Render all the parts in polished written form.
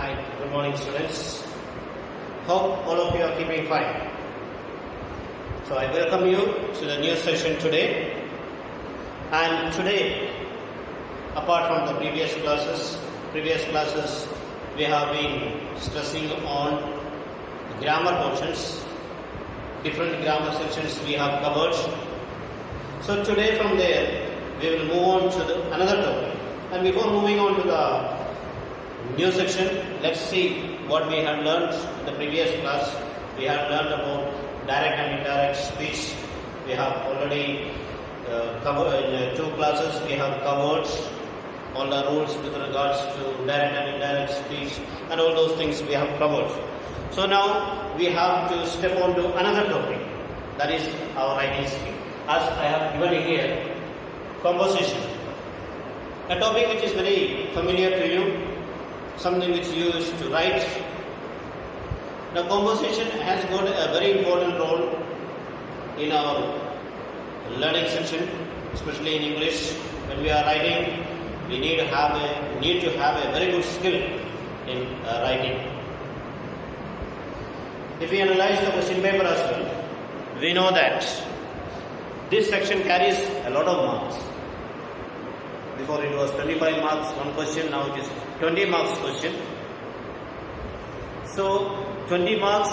Hi, good morning students. Hope all of you are keeping fine. So I welcome you to the new session today. And today, apart from the previous classes, we have been stressing on grammar portions. Different grammar sections we have covered. So today from there, we will move on to another topic. And before moving on to the new section, let's see what we have learned in the previous class. We have learned about direct and indirect speech. We have already covered in 2 classes. We have covered all the rules with regards to direct and indirect speech, and all those things we have covered. So now we have to step on to another topic, that is our writing skill. As I have given here, composition, a topic which is very familiar to you, something which you used to write. Now composition has got a very important role in our learning section, especially in English. When we are writing, we need to have a very good skill in writing. If we analyze the question paper as well, we know that this section carries a lot of marks. Before it was 25 marks, one question, now it is 20 marks question. So 20 marks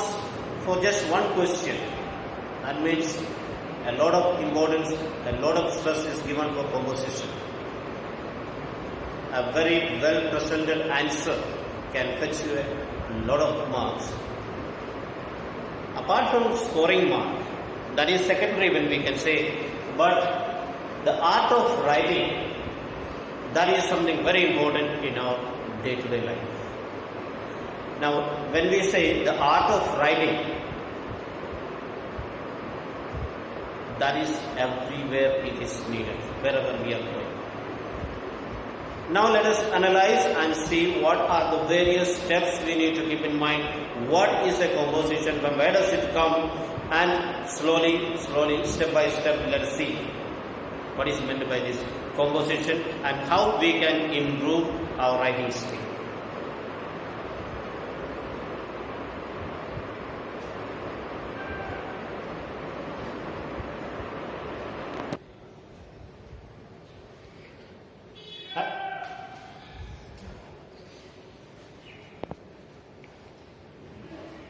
for just one question. That means a lot of importance, a lot of stress is given for composition. A very well presented answer can fetch you a lot of marks. Apart from scoring mark, that is secondary when we can say, but the art of writing, that is something very important in our day-to-day life. Now, when we say the art of writing, that is everywhere it is needed, wherever we are going. Now let us analyze and see what are the various steps we need to keep in mind. What is a composition, from where does it come, and slowly, step by step, let us see what is meant by this composition and how we can improve our writing skill.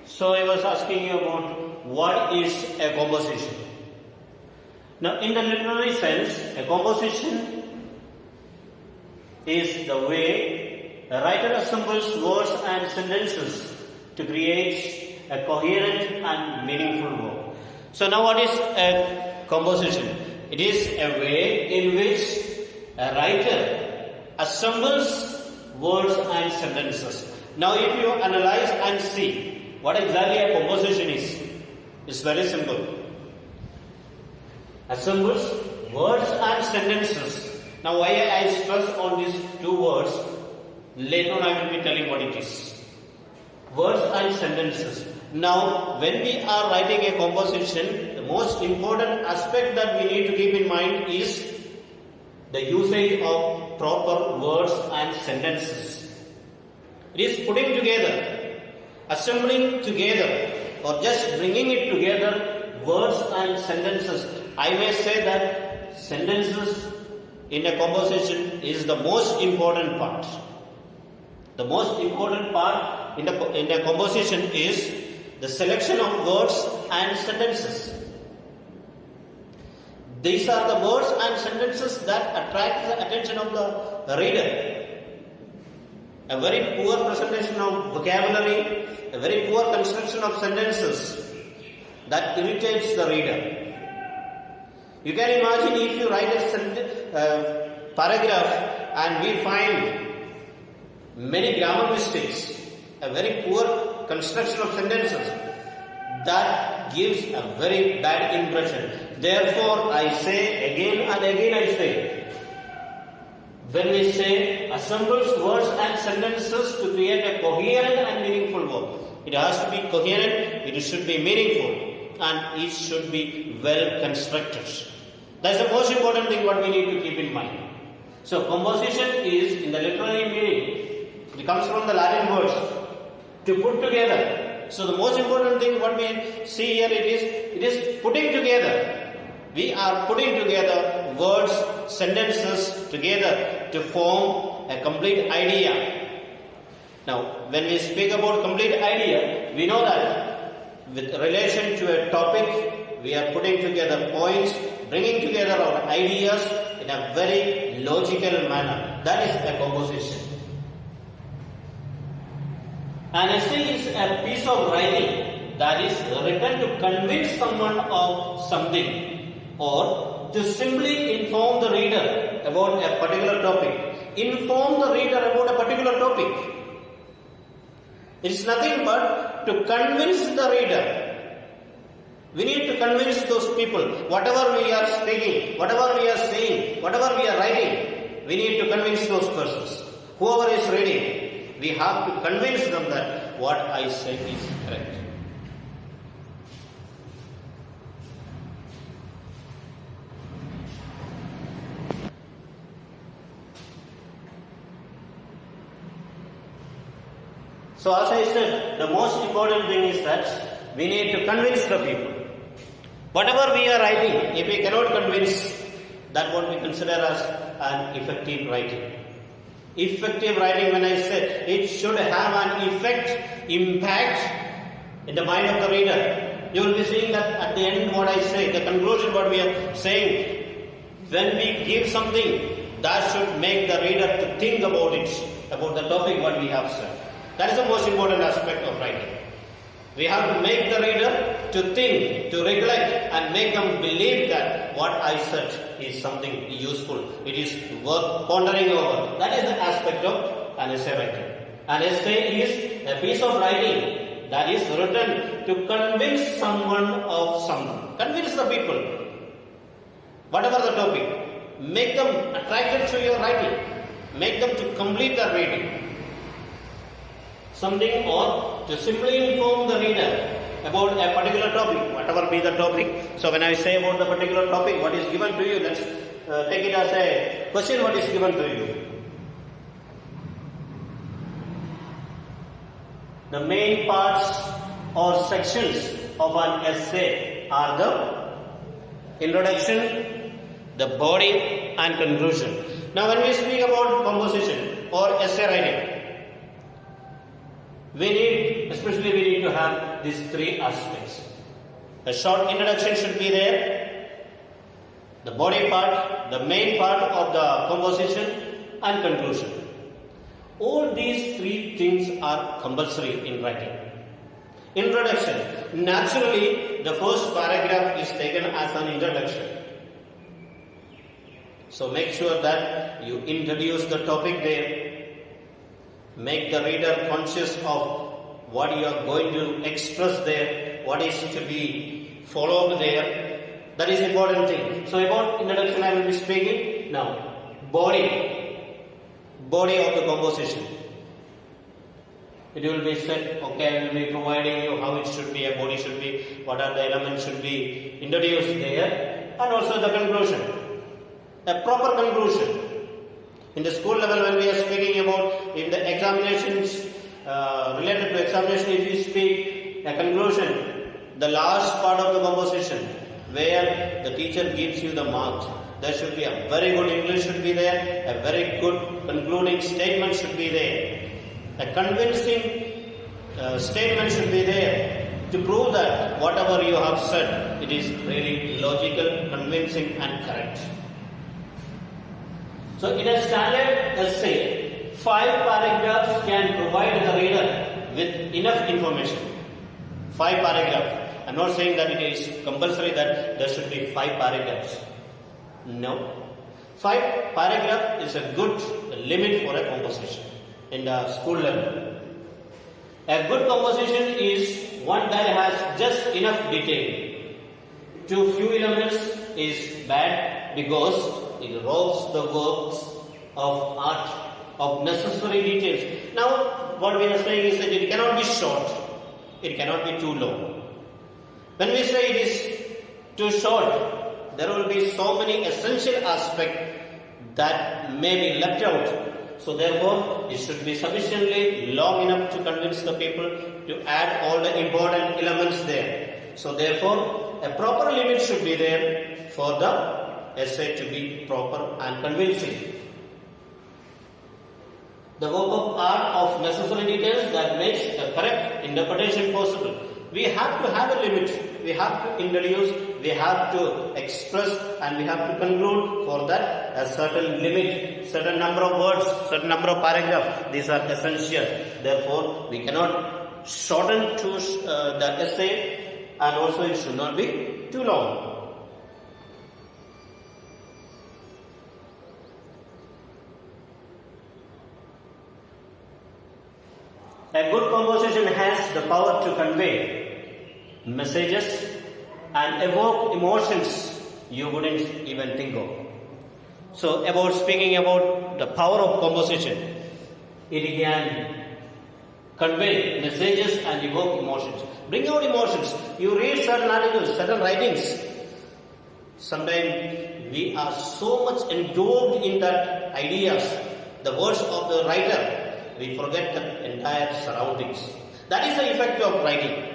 So I was asking you about what is a composition. Now in the literary sense, a composition is the way a writer assembles words and sentences to create a coherent and meaningful work. So now what is a composition? It is a way in which a writer assembles words and sentences. Now if you analyze and see what exactly a composition is, it's very simple. Assembles words and sentences. Now why I stress on these 2 words, later on I will be telling what it is. Words and sentences. Now when we are writing a composition, the most important aspect that we need to keep in mind is the usage of proper words and sentences. It is putting together, assembling together, or just bringing it together, words and sentences. I may say that sentences in a composition is the most important part. The most important part in a composition is the selection of words and sentences. These are the words and sentences that attract the attention of the reader. A very poor presentation of vocabulary, a very poor construction of sentences, that irritates the reader. You can imagine if you write a paragraph and we find many grammar mistakes, a very poor construction of sentences, that gives a very bad impression. Therefore, I say again and again I say, when we say assembles words and sentences to create a coherent and meaningful work, it has to be coherent, it should be meaningful, and it should be well constructed. That's the most important thing what we need to keep in mind. So composition is, in the literary meaning, It comes from the Latin words to put together. So the most important thing what we see here it is putting together. We are putting together words, sentences together to form a complete idea. Now, when we speak about complete idea, we know that with relation to a topic, we are putting together points, bringing together our ideas in a very logical manner. That is a composition. An essay is a piece of writing that is written to convince someone of something or to simply inform the reader about a particular topic. Inform the reader about a particular topic. It is nothing but to convince the reader. We need to convince those people. Whatever we are speaking, whatever we are saying, whatever we are writing, we need to convince those persons. Whoever is reading, we have to convince them that what I say is correct. So as I said, the most important thing is that we need to convince the people. Whatever we are writing, if we cannot convince, that won't be considered as an effective writing. Effective writing, when I said, it should have an impact in the mind of the reader. You will be seeing that at the end what I say, the conclusion what we are saying, when we give something, that should make the reader to think about it, about the topic what we have said. That is the most important aspect of writing. We have to make the reader to think, to recollect and make them believe that what I said is something useful. It is worth pondering over. That is the aspect of an essay writing. An essay is a piece of writing that is written to convince someone of something. Convince the people. Whatever the topic, make them attracted to your writing. Make them to complete the reading. Something or to simply inform the reader about a particular topic, whatever be the topic. So when I say about the particular topic, what is given to you, let's take it as a question what is given to you. The main parts or sections of an essay are the introduction, the body and conclusion. Now when we speak about composition or essay writing, we need to have these three aspects. A short introduction should be there, the body part, the main part of the composition and conclusion. All these three things are compulsory in writing. Introduction. Naturally, the first paragraph is taken as an introduction. So make sure that you introduce the topic there. Make the reader conscious of what you are going to express there, what is to be followed there. That is important thing. So about introduction I will be speaking. Now, body of the composition. It will be said, okay, I will be providing you how it should be, a body should be, what are the elements should be introduced there, and also the conclusion. A proper conclusion. In the school level, when we are speaking about in the examinations, related to examination, if you speak a conclusion, the last part of the composition, where the teacher gives you the marks, there should be a very good English should be there, a very good concluding statement should be there, a convincing statement should be there to prove that whatever you have said, it is really logical, convincing and correct. So in a standard essay, 5 paragraphs can provide the reader with enough information. 5 paragraphs. I am not saying that it is compulsory that there should be 5 paragraphs. No. 5 paragraphs is a good limit for a composition in the school level. A good composition is one that has just enough detail. Too few elements is bad because it robs the works of art of necessary details. Now, what we are saying is that it cannot be short, it cannot be too long. When we say it is too short, there will be so many essential aspects that may be left out. So therefore, it should be sufficiently long enough to convince the people to add all the important elements there. So therefore, a proper limit should be there for the essay to be proper and convincing. The work of art of necessary details that makes the correct interpretation possible. We have to have a limit. We have to introduce, we have to express, and we have to conclude for that a certain limit, certain number of words, certain number of paragraphs. These are essential. Therefore, we cannot shorten to the essay, and also it should not be too long. A good composition has the power to convey messages and evoke emotions you wouldn't even think of. So, speaking about the power of composition, it can convey messages and evoke emotions. Bring out emotions. You read certain articles, certain writings. Sometimes we are so much engulfed in that ideas, the words of the writer. We forget the entire surroundings. That is the effect of writing.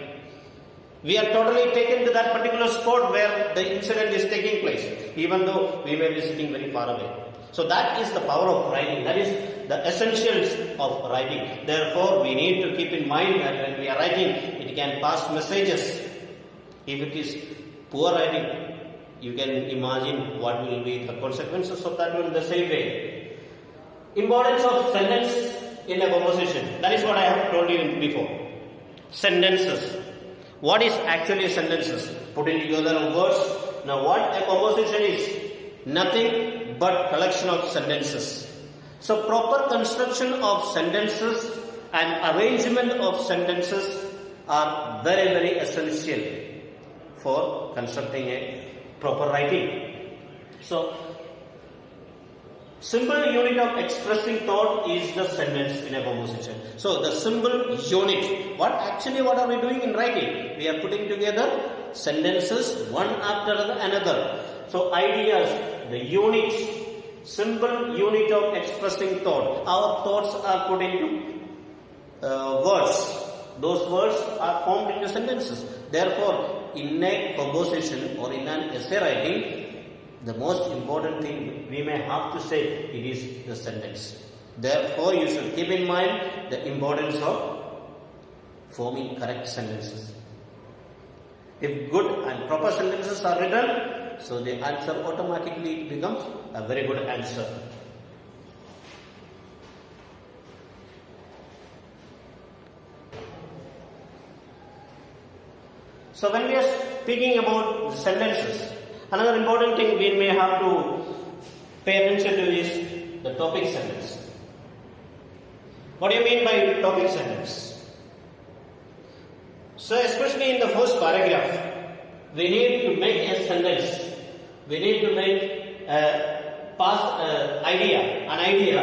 We are totally taken to that particular spot where the incident is taking place, even though we may be sitting very far away. So that is the power of writing. That is the essentials of writing. Therefore, we need to keep in mind that when we are writing, it can pass messages. If it is poor writing, you can imagine what will be the consequences of that one the same way. Importance of sentence in a composition. That is what I have told you before. Sentences. What is actually sentences? Putting together of words. Now what a composition is? Nothing but collection of sentences. So proper construction of sentences and arrangement of sentences are very, very essential for constructing a proper writing. So simple unit of expressing thought is the sentence in a composition. So the simple unit. What are we doing in writing? We are putting together sentences one after another. So ideas, the unit, simple unit of expressing thought. Our thoughts are put into words. Those words are formed into sentences. Therefore, in a composition or in an essay writing, the most important thing we may have to say, it is the sentence. Therefore, you should keep in mind the importance of forming correct sentences. If good and proper sentences are written, so the answer automatically becomes a very good answer. So when we are speaking about the sentences, another important thing we may have to pay attention to is the topic sentence. What do you mean by topic sentence? So especially in the first paragraph, we need to make a sentence. We need to make an idea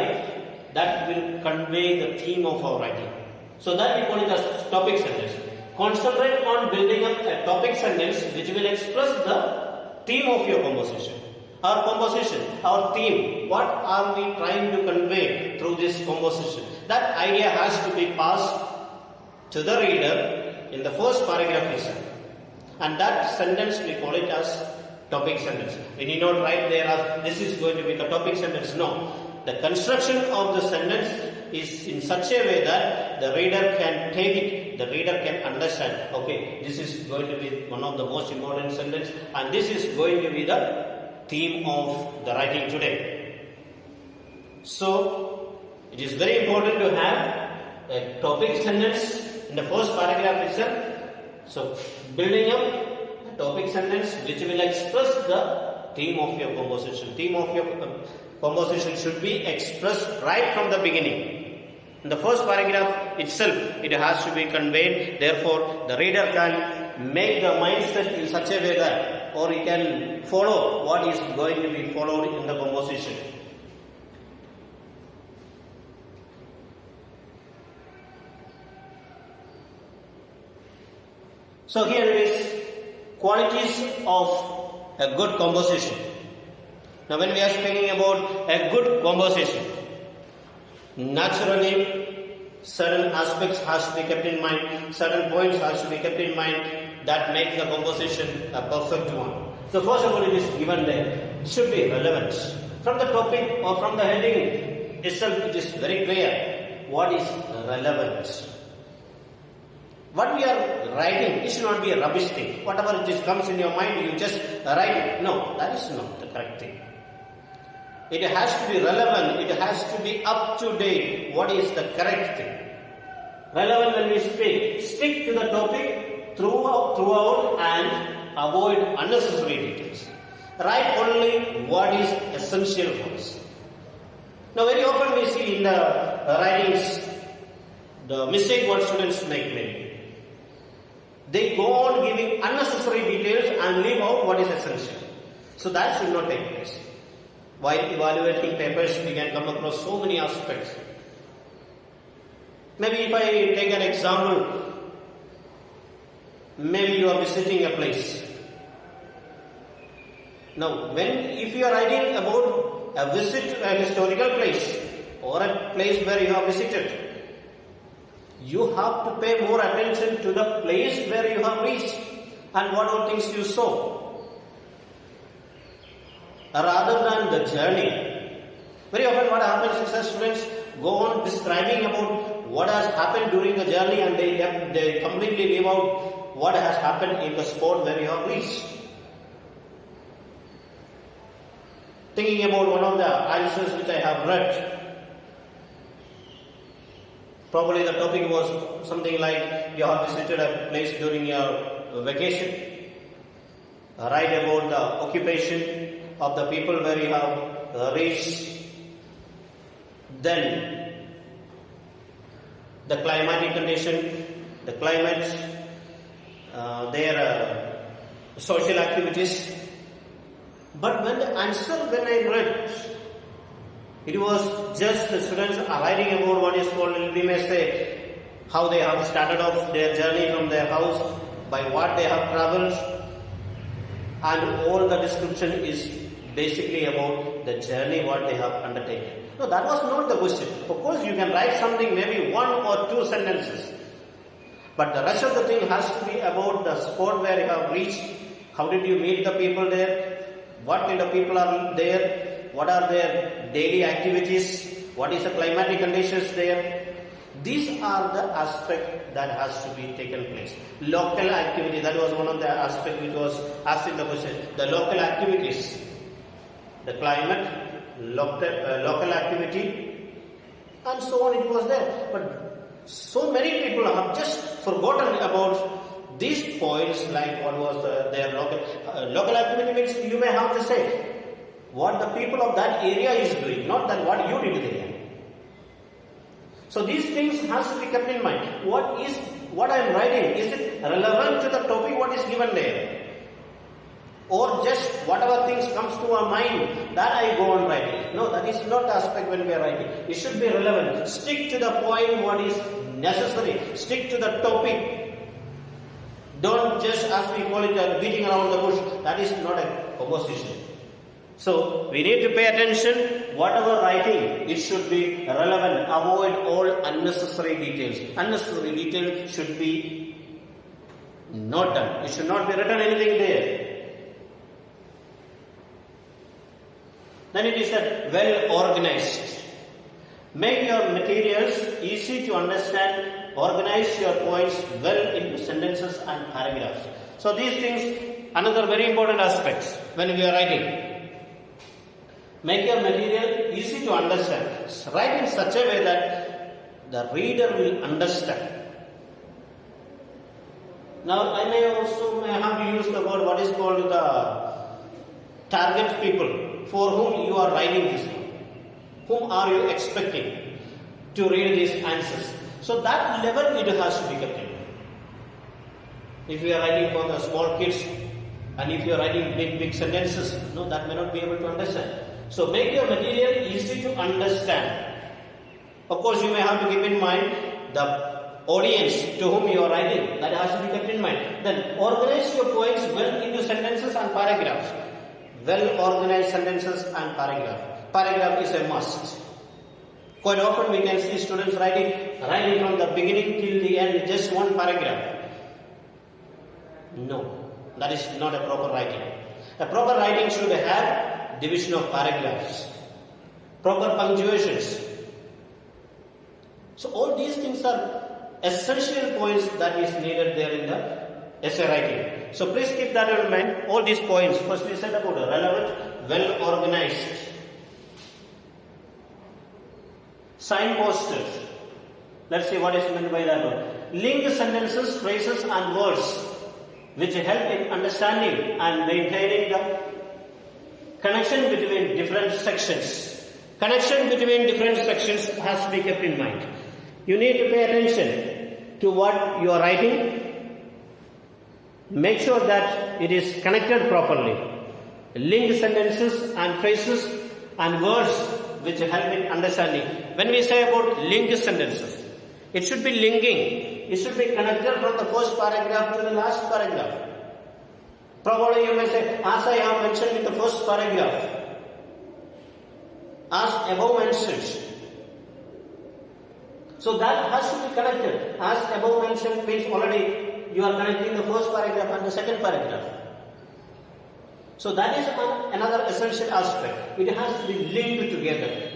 that will convey the theme of our writing. So that we call it as topic sentence. Concentrate on building up a topic sentence which will express the theme of your composition. Our theme, what are we trying to convey through this composition? That idea has to be passed to the reader in the first paragraph itself. And that sentence we call it as topic sentence. We need not write there as this is going to be the topic sentence. No. The construction of the sentence is in such a way that the reader can take it, the reader can understand, okay, this is going to be one of the most important sentence and this is going to be the theme of the writing today. So, it is very important to have a topic sentence in the first paragraph itself. So, building up a topic sentence which will express the theme of your composition. Theme of your composition should be expressed right from the beginning. In the first paragraph itself, it has to be conveyed. Therefore, the reader can make the mindset in such a way that, or he can follow what is going to be followed in the composition. So here it is, qualities of a good composition. Now when we are speaking about a good composition, naturally certain aspects has to be kept in mind, certain points has to be kept in mind that makes the composition a perfect one. So first of all, it is given there. It should be relevant. From the topic or from the heading itself, it is very clear what is relevant. What we are writing, it should not be a rubbish thing. Whatever it is comes in your mind, you just write it. No, that is not the correct thing. It has to be relevant. It has to be up to date. What is the correct thing? Relevant when we speak. Stick to the topic throughout and avoid unnecessary details. Write only what is essential for us. Now very often we see in the writings the mistake what students make maybe. They go on giving unnecessary details and leave out what is essential. So that should not take place. While evaluating papers, we can come across so many aspects. Maybe if I take an example, maybe you are visiting a place. Now, if you are writing about a visit to a historical place or a place where you have visited, you have to pay more attention to the place where you have reached and what all things you saw, rather than the journey. Very often what happens is that students go on describing about what has happened during the journey and they completely leave out what has happened in the spot where you have reached. Thinking about one of the answers which I have read, probably the topic was something like you have visited a place during your vacation. Write about the occupation of the people where you have reached. Then the climatic condition, the climate, their social activities. But when the answer when I read, it was just the students are writing about what is called, we may say, how they have started off their journey from their house, by what they have travelled, and all the description is basically about the journey what they have undertaken. No, that was not the question. Of course, you can write something, maybe one or two sentences, but the rest of the thing has to be about the spot where you have reached. How did you meet the people there? What kind of people are there? What are their daily activities? What is the climatic conditions there? These are the aspects that has to be taken place. Local activity, that was one of the aspects which was asked in the question. The local activities, the climate, local activity, and so on, it was there. But so many people have just forgotten about these points, like what was their local activity means you may have to say what the people of that area is doing, not that what you did there. So these things has to be kept in mind. What I am writing, is it relevant to the topic what is given there? Or just whatever things comes to our mind, that I go on writing. No, that is not the aspect when we are writing. It should be relevant. Stick to the point what is necessary. Stick to the topic. Don't just, as we call it, beating around the bush. That is not a composition. So, we need to pay attention. Whatever writing, it should be relevant. Avoid all unnecessary details. Unnecessary detail should be not done. It should not be written anything there. Then it is that well organized. Make your materials easy to understand. Organize your points well into sentences and paragraphs. So these things, another very important aspect when we are writing. Make your material easy to understand. Write in such a way that the reader will understand. Now I may have to use the word what is called the target people for whom you are writing this one. Whom are you expecting to read these answers? So that level it has to be kept in. If you are writing for the small kids and if you are writing big sentences, no, that may not be able to understand. So make your material easy to understand. Of course, you may have to keep in mind the audience to whom you are writing. That has to be kept in mind. Then organize your points well into sentences and paragraphs. Well organized sentences and paragraph. Paragraph is a must. Quite often we can see students writing from the beginning till the end, just one paragraph. No, that is not a proper writing. A proper writing should have division of paragraphs, proper punctuations. So all these things are essential points that is needed there in the essay writing. So please keep that in mind, all these points. First we said about relevant, well organized, signposted. Let's see what is meant by that word. Link sentences, phrases and words which help in understanding and maintaining the connection between different sections. Connection between different sections has to be kept in mind. You need to pay attention to what you are writing. Make sure that it is connected properly. Link sentences and phrases and words which help in understanding. When we say about link sentences, it should be linking. It should be connected from the first paragraph to the last paragraph. Probably you may say, as I have mentioned in the first paragraph, as above mentioned. So that has to be connected. As above mentioned means already you are connecting the first paragraph and the second paragraph. So that is another essential aspect. It has to be linked together.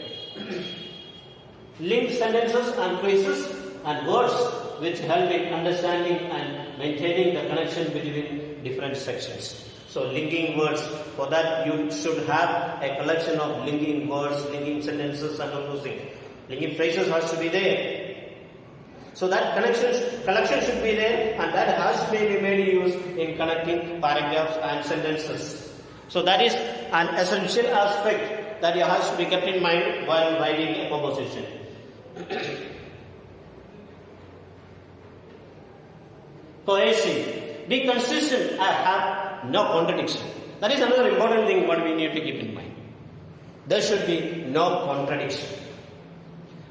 Link sentences and phrases and words which help in understanding and maintaining the connection between different sections. So linking words, for that you should have a collection of linking words, linking sentences and all those things. Linking phrases has to be there. So that collection should be there, and that has to be made use in connecting paragraphs and sentences. So that is an essential aspect that you have to be kept in mind while writing a proposition. Cohesive. Be consistent and have no contradiction. That is another important thing what we need to keep in mind. There should be no contradiction.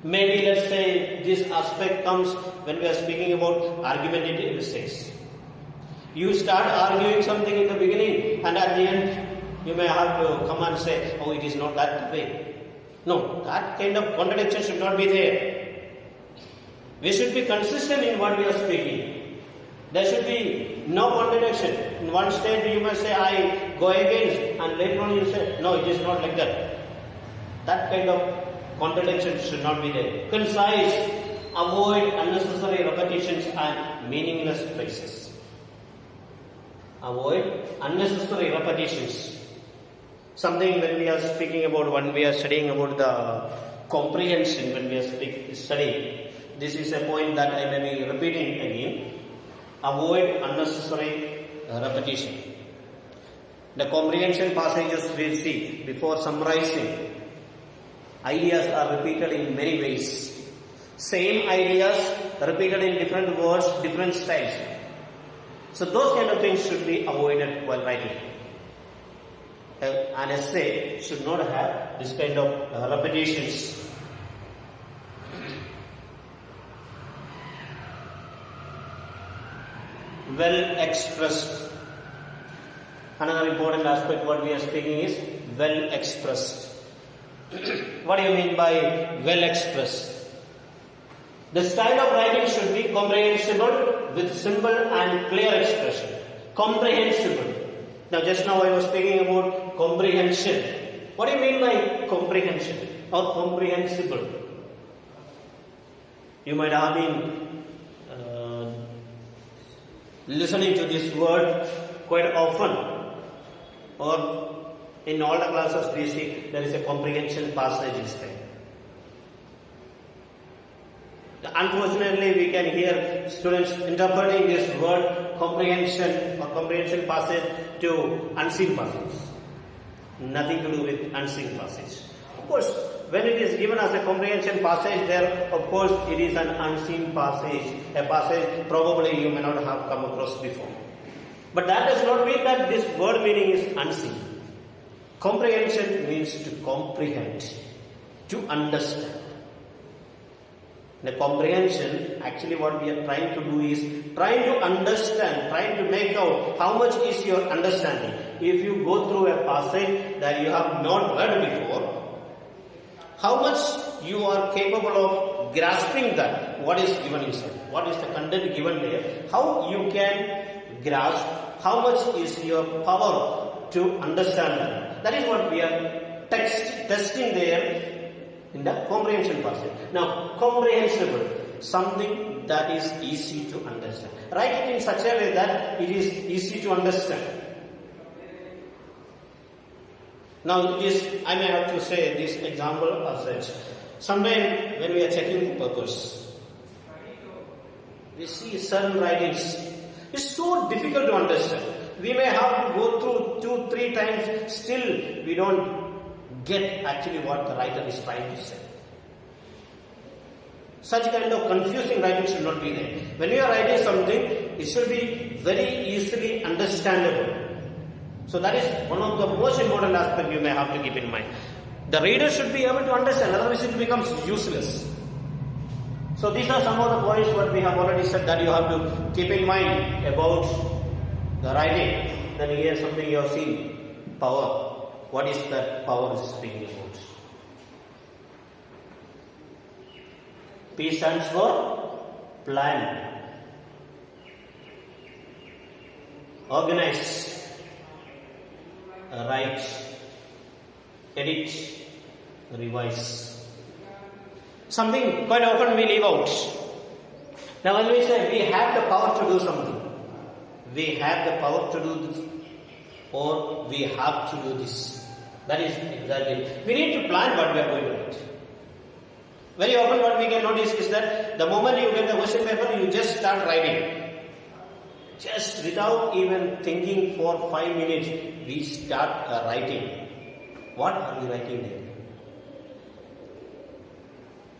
Maybe let's say this aspect comes when we are speaking about argumentative essays. You start arguing something in the beginning and at the end you may have to come and say, oh, it is not that way. No, that kind of contradiction should not be there. We should be consistent in what we are speaking. There should be no contradiction. In one stage you may say, I go against, and later on you say, no, it is not like that. That kind of contradiction should not be there. Concise, avoid unnecessary repetitions and meaningless phrases. Avoid unnecessary repetitions. Something when we are speaking about, when we are studying about the comprehension, when we are studying, this is a point that I may be repeating again. Avoid unnecessary repetition. The comprehension passages we see before summarizing, ideas are repeated in many ways. Same ideas repeated in different words, different styles. So those kind of things should be avoided while writing. An essay should not have this kind of repetitions. Well expressed. Another important aspect what we are speaking is well expressed. What do you mean by well expressed? The style of writing should be comprehensible with simple and clear expression. Comprehensible. Now just now I was speaking about comprehension. What do you mean by comprehension or comprehensible? You might have been listening to this word quite often, or in all the classes we see there is a comprehension passage there. Unfortunately, we can hear students interpreting this word comprehension or comprehension passage to unseen passage. Nothing to do with unseen passage. Of course, when it is given as a comprehension passage there, of course it is an unseen passage, a passage probably you may not have come across before. But that does not mean that this word meaning is unseen. Comprehension means to comprehend, to understand. The comprehension, actually what we are trying to do is trying to understand, trying to make out how much is your understanding. If you go through a passage that you have not read before, how much you are capable of grasping that, what is given inside, what is the content given there, how you can grasp, how much is your power to understand that. That is what we are testing there in the comprehension passage. Now, comprehensible, something that is easy to understand. Write it in such a way that it is easy to understand. Now, I may have to say this example as such. Sometimes when we are checking the purpose, we see certain writings. It's so difficult to understand. We may have to go through 2-3 times, still we don't get actually what the writer is trying to say. Such kind of confusing writing should not be there. When you are writing something, it should be very easily understandable. So that is one of the most important aspects you may have to keep in mind. The reader should be able to understand, otherwise it becomes useless. So these are some of the points what we have already said that you have to keep in mind about the writing. Then here something you have seen, power. What is that power is speaking about? P stands for plan, organize, write, edit, revise. Something quite often we leave out. Now when we say we have the power to do something, we have the power to do this, or we have to do this. That is exactly. We need to plan what we are going to write. Very often what we can notice is that the moment you get the question paper, you just start writing. Just without even thinking for 5 minutes, we start writing. What are we writing there?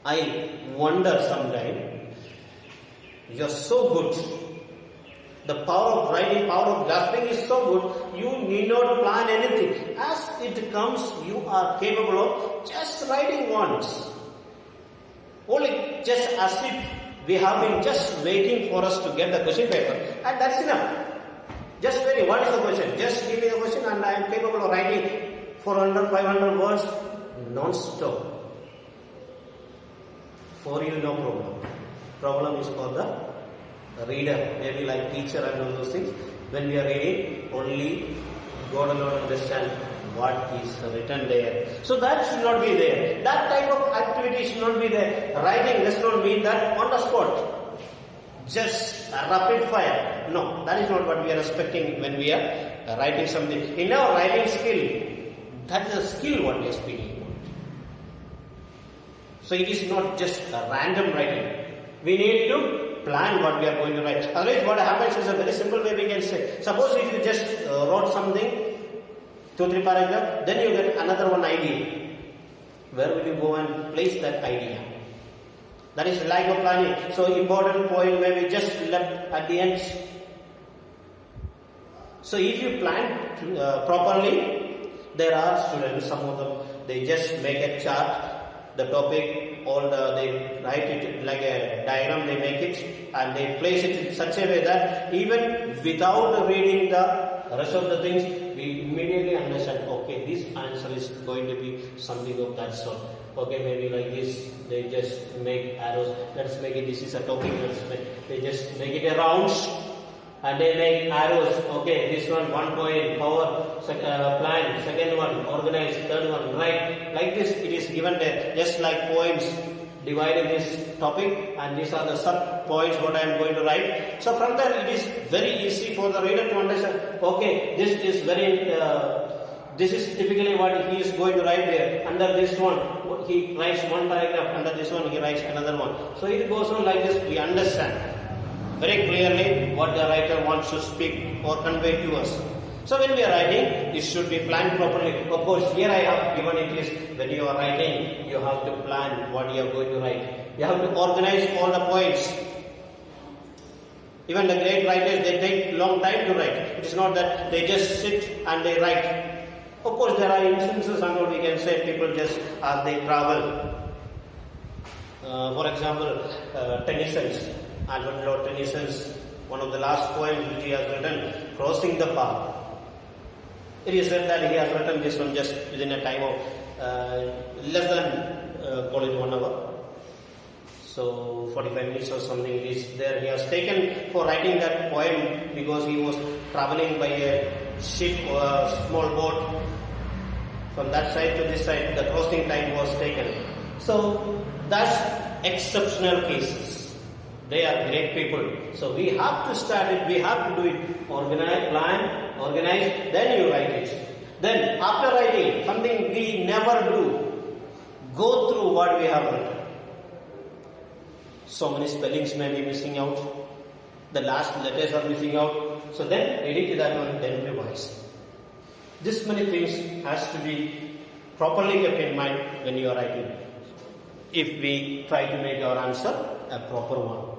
I wonder sometimes, you are so good. The power of writing, power of grasping is so good, you need not plan anything. As it comes, you are capable of just writing once. Only just as if we have been just waiting for us to get the question paper, and that's enough. Just waiting. What is the question? Just give me the question and I am capable of writing 400, 500 words non-stop. For you, no problem. Problem is for the reader, maybe like teacher and all those things. When we are reading, only God alone understand what is written there. So that should not be there. That type of activity should not be there. Writing does not mean that on the spot. Just a rapid fire. No, that is not what we are expecting when we are writing something. In our writing skill, that is a skill what we are speaking about. So it is not just a random writing. We need to plan what we are going to write. Otherwise what happens is a very simple way we can say. Suppose if you just wrote something, 2-3 paragraphs, then you get another one idea. Where will you go and place that idea? That is lack of planning. So important point may be just left at the end. So if you plan properly, there are students, some of them, they just make a chart, the topic, they write it like a diagram, they make it and they place it in such a way that even without reading the rest of the things, we immediately understand, okay, this answer is going to be something of that sort. Okay, maybe like this, they just make arrows, let's make it, this is a topic, they just make it a round and they make arrows. Okay, this one point, power, plan, second one, organize, third one, write. Like this, it is given there, just like points divided this topic, and these are the sub points what I am going to write. So from there, it is very easy for the reader to understand. Okay, this is this is typically what he is going to write there. Under this one, he writes one paragraph. Under this one, he writes another one. So it goes on like this. We understand very clearly what the writer wants to speak or convey to us. So when we are writing, it should be planned properly. Of course, here I have given it is when you are writing, you have to plan what you are going to write. You have to organize all the points. Even the great writers, they take long time to write. It is not that they just sit and they write. Of course, there are instances and what we can say, people just as they travel. For example, Tennyson's, Alfred Lord Tennyson's, one of the last poems which he has written, Crossing the Path. It is said that he has written this one just within a time of less than call it 1 hour. So 45 minutes or something is there. He has taken for writing that poem because he was traveling by a ship or a small boat. From that side to this side, the crossing time was taken. So that's exceptional cases. They are great people. So we have to start it, we have to do it. Organize, plan, organize, then you write it. Then after writing, something we never do, go through what we have written. So many spellings may be missing out. The last letters are missing out. So then edit that one, then revise. This many things has to be properly kept in mind when you are writing. If we try to make our answer a proper one.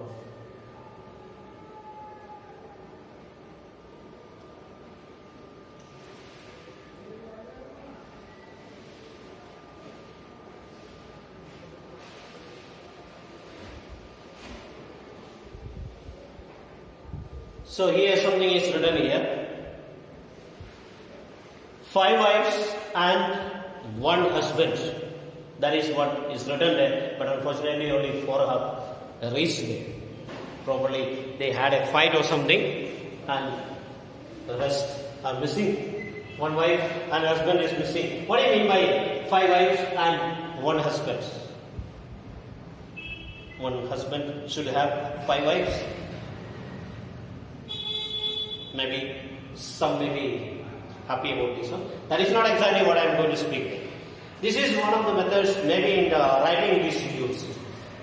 So here something is written here. 5 wives and 1 husband. That is what is written there. But unfortunately only 4 have reached there. Probably they had a fight or something and the rest are missing. 1 wife and husband is missing. What do you mean by 5 wives and 1 husband? 1 husband should have 5 wives. Maybe some may be happy about this one. That is not exactly what I am going to speak. This is one of the methods maybe in the writing it is used.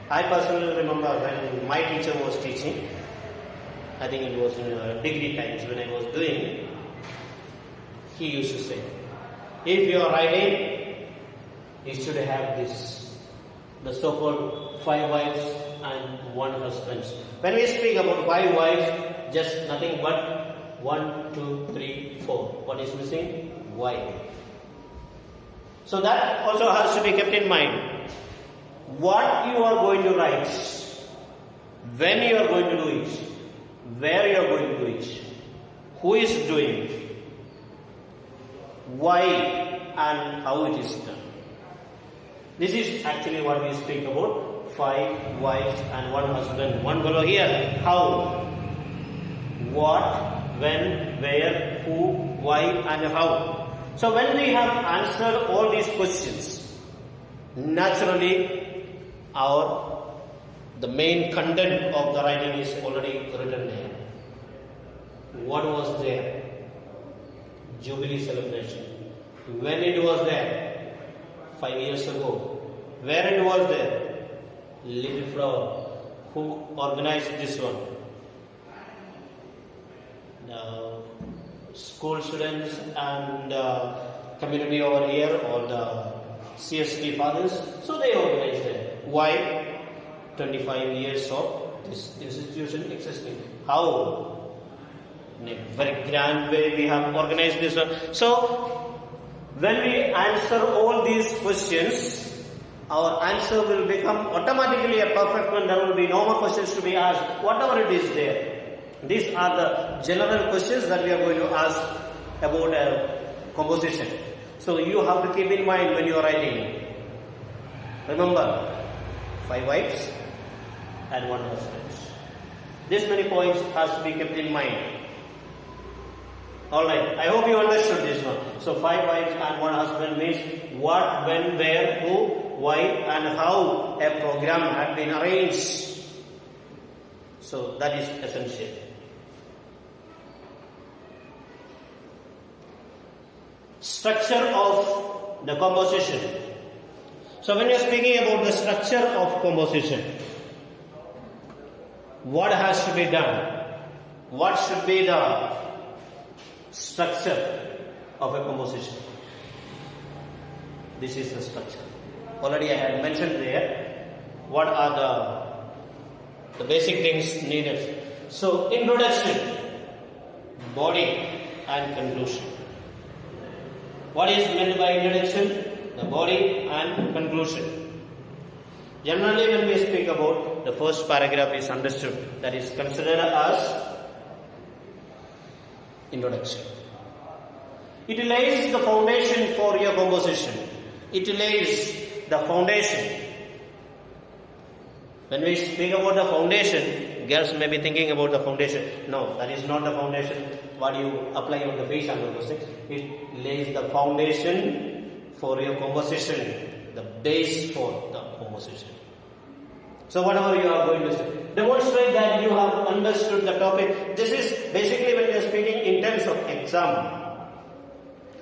I personally remember when my teacher was teaching, I think it was in degree times when I was doing it, he used to say, if you are writing, you should have this, the so-called 5 wives and 1 husband. When we speak about 5 wives, just nothing but 1, 2, 3, 4. What is missing? Why? So that also has to be kept in mind. What you are going to write, when you are going to do it, where you are going to do it, who is doing it, why and how it is done. This is actually what we speak about. 5 wives and 1 husband. One below here. How? What? When, where, who, why and how. So when we have answered all these questions, naturally the main content of the writing is already written there. What was there? Jubilee celebration. When it was there? 5 years ago. Where it was there? Little Flower. Who organized this one? School students and community over here, or the CST fathers. So they organized it. Why? 25 years of this institution existing. How? In a very grand way we have organized this one. So when we answer all these questions, our answer will become automatically a perfect one. There will be no more questions to be asked. Whatever it is there. These are the general questions that we are going to ask about a composition. So you have to keep in mind when you are writing. Remember, 5 wives and 1 husband. This many points has to be kept in mind. Alright, I hope you understood this one. So 5 wives and 1 husband means what, when, where, who, why and how a program had been arranged. So that is essential. Structure of the composition. So when you are speaking about the structure of composition, what has to be done? What should be the structure of a composition? This is the structure. Already I had mentioned there what are the basic things needed. So introduction, body and conclusion. What is meant by introduction? The body and conclusion. Generally when we speak about the first paragraph is understood, that is considered as introduction. It lays the foundation for your composition. It lays the foundation. When we speak about the foundation, girls may be thinking about the foundation. No, that is not the foundation. What you apply on the face and all those things. It lays the foundation for your conversation, the base for the conversation. So whatever you are going to say, demonstrate that you have understood the topic. This is basically when you are speaking in terms of exam.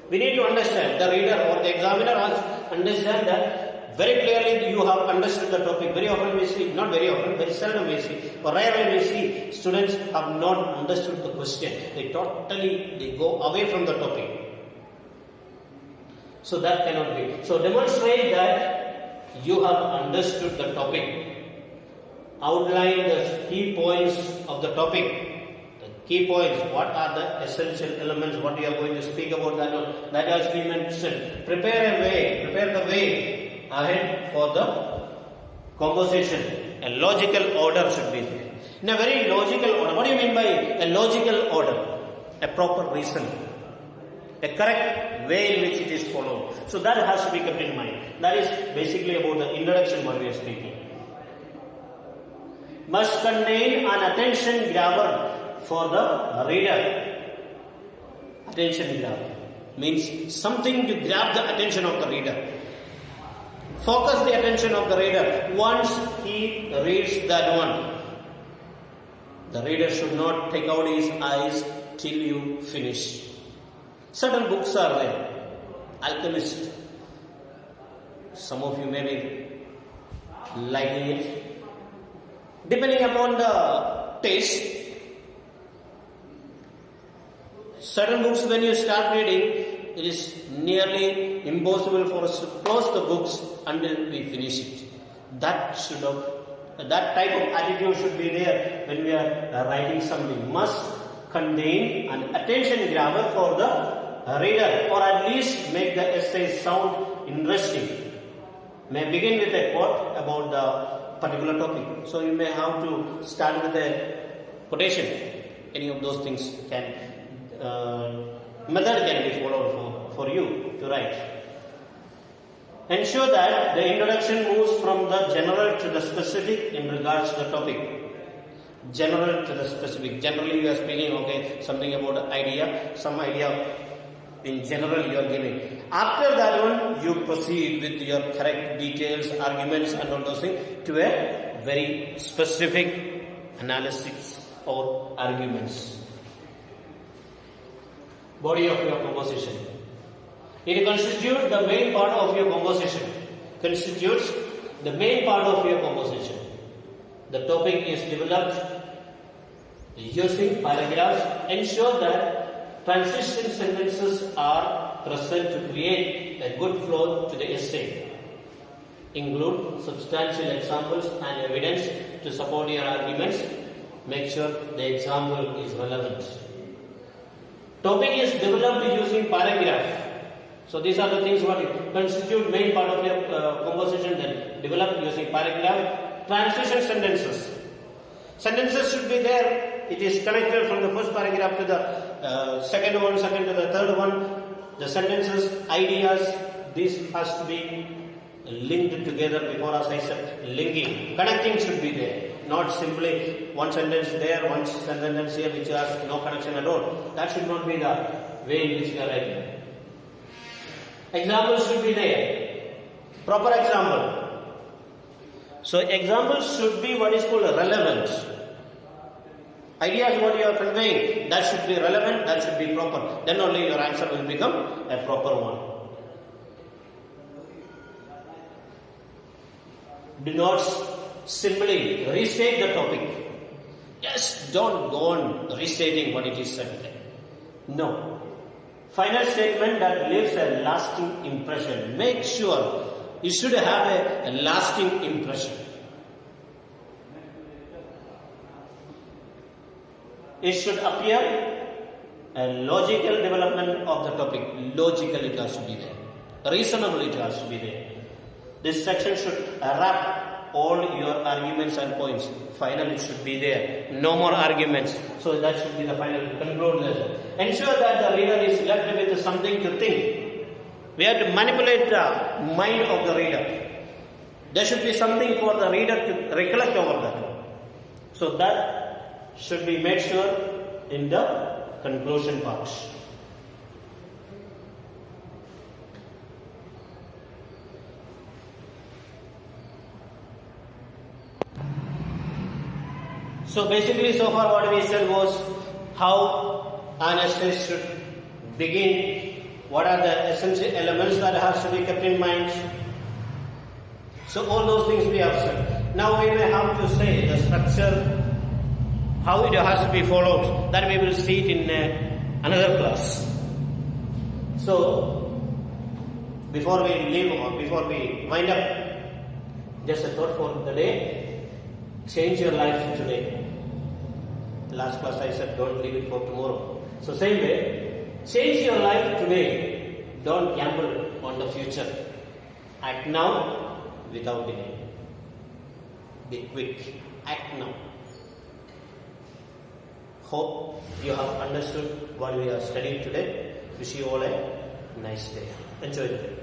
We need to understand, the reader or the examiner has understand that very clearly you have understood the topic. Very often we see, not very often, very seldom we see, or rarely we see students have not understood the question. They go away from the topic. So that cannot be. So demonstrate that you have understood the topic. Outline the key points of the topic. The key points, what are the essential elements, what you are going to speak about that has been mentioned. Prepare the way ahead for the conversation. A logical order should be there. In a very logical order. What do you mean by a logical order? A proper reason. A correct way in which it is followed. So that has to be kept in mind. That is basically about the introduction what we are speaking. Must contain an attention grabber for the reader. Attention grabber means something to grab the attention of the reader. Focus the attention of the reader. Once he reads that one, the reader should not take out his eyes till you finish. Certain books are there. Alchemist. Some of you may be liking it. Depending upon the taste, certain books when you start reading, it is nearly impossible for us to close the books until we finish it. That type of attitude should be there when we are writing something. Must contain an attention grabber for the reader, or at least make the essay sound interesting. May begin with a quote about the particular topic. So you may have to start with a quotation. Any of those things method can be followed for you to write. Ensure that the introduction moves from the general to the specific in regards to the topic. General to the specific. Generally you are speaking, something about an idea, some idea in general you are giving. After that one, you proceed with your correct details, arguments and all those things to a very specific analysis or arguments. Body of your conversation. It constitutes the main part of your conversation. Constitutes the main part of your conversation. The topic is developed using paragraphs. Ensure that transition sentences are present to create a good flow to the essay. Include substantial examples and evidence to support your arguments. Make sure the example is relevant. Topic is developed using paragraph. So these are the things what constitute main part of your conversation. Then developed using paragraph. Transition sentences. Sentences should be there. It is connected from the first paragraph to the second to the third one. The sentences, ideas, this has to be linked together. Before, as I said, linking, connecting should be there. Not simply one sentence there, one sentence here which has no connection at all. That should not be the way in which you are writing. Examples should be there. Proper example. So examples should be what is called relevant. Ideas what you are conveying, that should be relevant, that should be proper. Then only your answer will become a proper one. Do not simply restate the topic. Yes, don't go on restating what it is said. No. Final statement that leaves a lasting impression. Make sure you should have a lasting impression. It should appear a logical development of the topic. Logical it has to be there. Reasonable it has to be there. This section should wrap all your arguments and points. Final it should be there. No more arguments. So that should be the final conclude lesson. Ensure that the reader is left with something to think. We have to manipulate the mind of the reader. there should be something for the reader to recollect over that. So that should be made sure in the conclusion part. So basically, so far what we said was how an essay should begin, what are the essential elements that has to be kept in mind. So all those things we have said. Now we may have to say the structure, how it has to be followed, that we will see it in another class. So before we leave or before we wind up, just a thought for the day: change your life today. Last class I said don't leave it for tomorrow. So same way, change your life today. Don't gamble on the future. Act now without delay. Be quick. Act now. Hope you have understood what we are studying today. Wish you all a nice day. Enjoy the day.